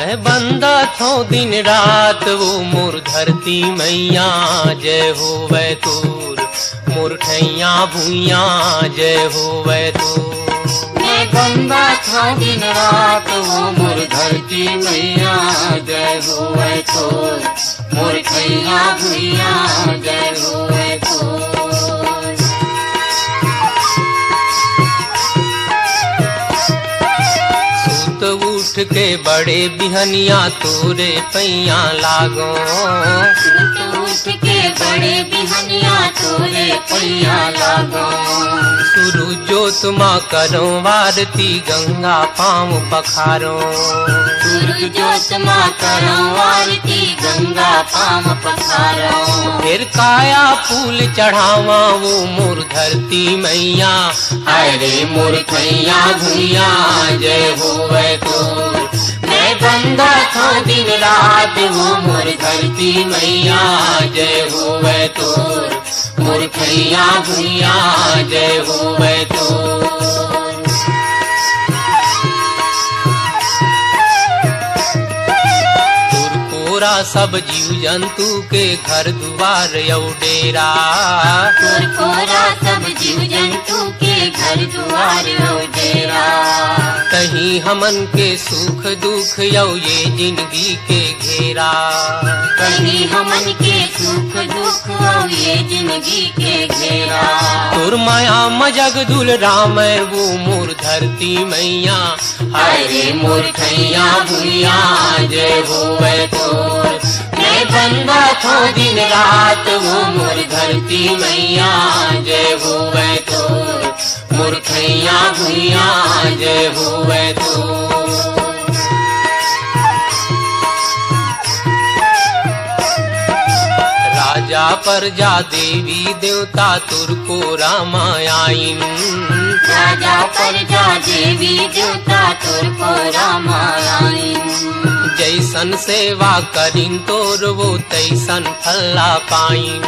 मैं बंदा थो दिन रात वो मोर धरती मैया जय होवे तोर मोर ठैया भुइया जय होवे तोर। मैं बंदा था दिन रात वो मोर धरती मैया जय होवे तोर मोर ठैया भुइया जय होवे तोर। उठ के बड़े बिहनिया तोरे पैया लागो उठ के बड़े बिहनिया तोरे पैया लागो। सुरु जोत माँ करो वारती गंगा पाँव पखारो सुरु जोत माँ करो आरती गंगा पाँव पखारो। फिर काया फूल चढ़ावा वो मोर धरती मैया हाय रे मोर ठैया भुइया जय होवे तोर। मैं बंदा था दिन रात वो मोर धरती मैया जय होवे तोर मोर ठैया भुइया जय होवे तोर। तोरा सब जीव जंतु के घर द्वार यौ डेरा तोरा सब जीव जंतु के घर द्वार यौ डेरा। कहीं हमन के सुख दुख यौ ये जिंदगी के घेरा कहीं हमन के सुख दुख हो ये जिंदगी के घेरा। तोर माया मजग दुल राम वो मोर धरती मैया हाय रे मोर ठैया भुइया जय होवे तोर। मैं बंदा था दिन रात वो मोर धरती मैया जय होवे तोर मोर ठैया भुइया जय होवे तोर। राजा प्रजा देवी देवता तुर को रामायण राजा प्रजा देवी देवता तुर को रामायण। जैसन सेवा करीन तोर वो तैसन फल्ला पाइन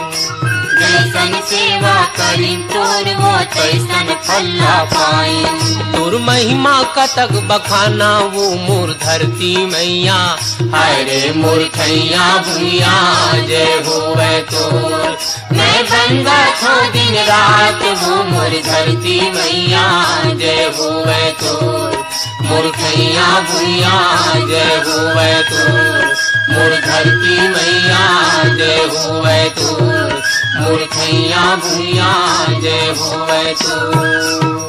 जैसन सेवा करी तोर वो तैसन फल्ला पाइन। तोर महिमा कतक बखाना वो मोर धरती मैया हाय रे मोर ठैया भुइया जय होवे तोर। मैं बंदा था दिन रात वो मोर धरती मैया जय होवे तोर मोर ठैया भुइया जय होवे तोर मोर धरती मैया जय होवे तोर मोर ठैया भुइया जय होवे तोर।